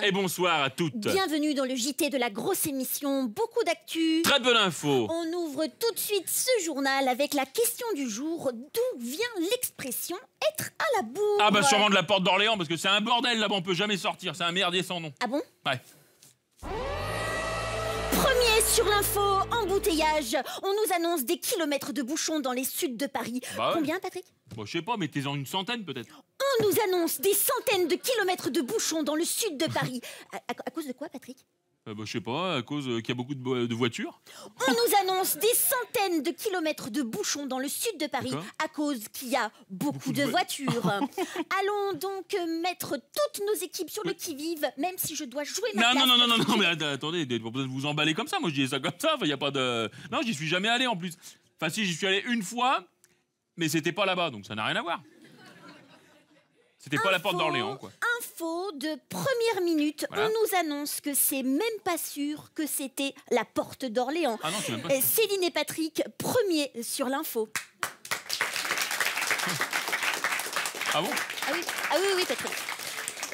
Et bonsoir à toutes. Bienvenue dans le JT de la grosse émission, beaucoup d'actu. Très peu d'infos. On ouvre tout de suite ce journal avec la question du jour. D'où vient l'expression être à la bourre? Ah bah sûrement de la porte d'Orléans, parce que c'est un bordel là-bas, on peut jamais sortir, c'est un merdier sans nom. Ah bon? Ouais. Premier sur l'info, embouteillage. On nous annonce des kilomètres de bouchons dans les suds de Paris. Bah ouais. Combien, Patrick? Bon, je sais pas, mettez-en une centaine peut-être. On nous annonce des centaines de kilomètres de bouchons dans le sud de Paris. À cause de quoi, Patrick? Bah je sais pas, à cause qu'il y a beaucoup de voitures. On nous annonce des centaines de kilomètres de bouchons dans le sud de Paris à cause qu'il y a beaucoup de voitures. Allons donc mettre toutes nos équipes sur le qui-vive, même si je dois jouer ma place. Non, mais attendez, vous vous emballez comme ça, moi je dis ça comme ça, il y a pas de... Non, j'y suis jamais allé en plus. Enfin si, j'y suis allé une fois, mais c'était pas là-bas, donc ça n'a rien à voir. C'était pas la porte d'Orléans, quoi. Info de première minute, voilà. On nous annonce que c'est même pas sûr que c'était la porte d'Orléans. Ah non, c'est même pas sûr. Céline et Patrick, premier sur l'info. Ah bon? Ah oui, Patrick.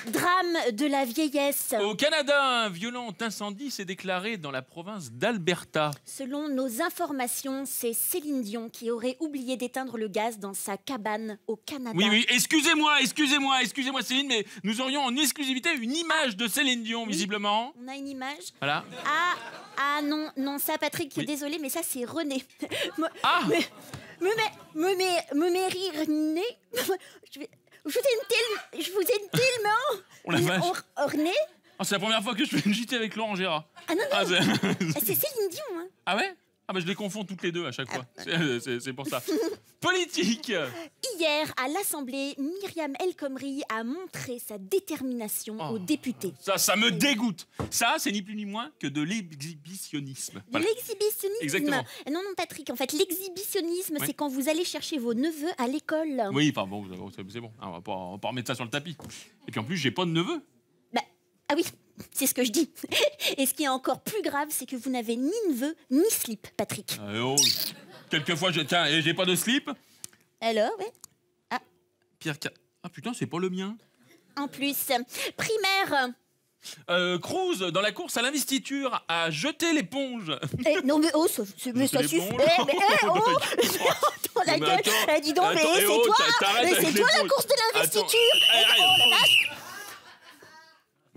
Drame de la vieillesse. Au Canada, un violent incendie s'est déclaré dans la province d'Alberta. Selon nos informations, c'est Céline Dion qui aurait oublié d'éteindre le gaz dans sa cabane au Canada. Oui, excusez-moi Céline, mais nous aurions en exclusivité une image de Céline Dion, visiblement. On a une image. Voilà. Ah non, ça, Patrick, désolé, mais ça, c'est René. Me rire né. Je vous aime tellement. Oh la vache. René. Oh, c'est la première fois que je fais une JT avec Laurent Gérard. Ah non. C'est Céline Dion. Hein. Ah ouais? Ah bah je les confonds toutes les deux à chaque fois. C'est pour ça. Politique. Hier, à l'Assemblée, Myriam El Khomri a montré sa détermination aux députés. Ça me dégoûte. Ça, c'est ni plus ni moins que de l'exhibitionnisme. De l'exhibitionnisme? Exactement. Non, Patrick, en fait, l'exhibitionnisme, c'est quand vous allez chercher vos neveux à l'école. Oui, enfin bon, c'est bon. On va pas remettre ça sur le tapis. Et puis en plus, j'ai pas de neveu. Ah oui, c'est ce que je dis. Et ce qui est encore plus grave, c'est que vous n'avez ni neveu, ni slip, Patrick. Quelquefois, j'ai pas de slip. Alors, oui. Pierre... Ah putain, c'est pas le mien. En plus, primaire. Cruz, dans la course à l'investiture, a jeté l'éponge. Non mais ça suffit. Attends, la gueule. Dis donc, mais c'est toi la course de l'investiture. Oh la vache.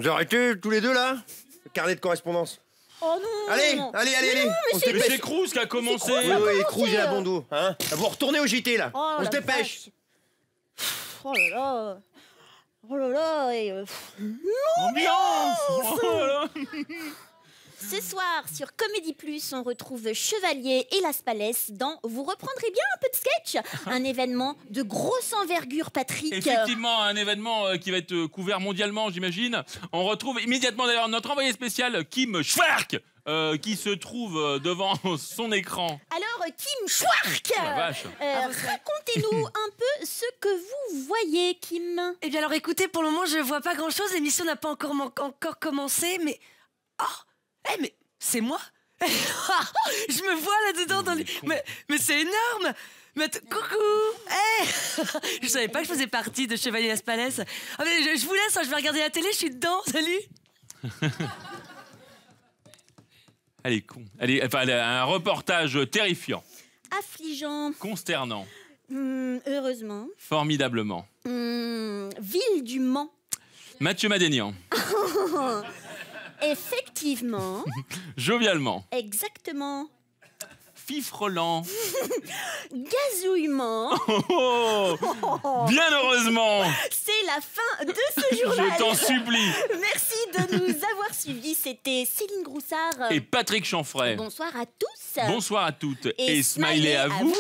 Vous arrêtez tous les deux là? Le carnet de correspondance. Oh non. Allez. Mais c'est Cruz qui a commencé. Oui, Cruz et la bon dos. Hein, vous retournez au JT là. On se dépêche. Oh là là. Ambiance. Ce soir, sur Comédie Plus, on retrouve Chevalier et Las Palais dans Vous reprendrez bien un peu de sketch. Un événement de grosse envergure, Patrick. Effectivement, un événement qui va être couvert mondialement, j'imagine. On retrouve immédiatement d'ailleurs notre envoyé spécial, Kim Schwark, qui se trouve devant son écran. Alors, Kim Schwark, racontez-nous un peu ce que vous voyez, Kim. Eh bien alors écoutez, pour le moment, je vois pas grand-chose. L'émission n'a pas encore commencé, mais... mais c'est moi. Je me vois là-dedans dans les... Mais c'est énorme. Coucou. Je savais pas que je faisais partie de Chevalier Las Palais. Je vous laisse, je vais regarder la télé, je suis dedans. Salut. Elle est con. Elle a un reportage terrifiant. Affligeant. Consternant. Heureusement. Formidablement. Ville du Mans. Mathieu Madénian. Effectivement. Jovialement. Exactement. Fifrelant. Gazouillement. Bien heureusement. C'est la fin de ce journal. Je t'en supplie. Merci de nous avoir suivis. C'était Céline Groussard et Patrick Chanfray. Bonsoir à tous. Bonsoir à toutes. Et smiley à vous.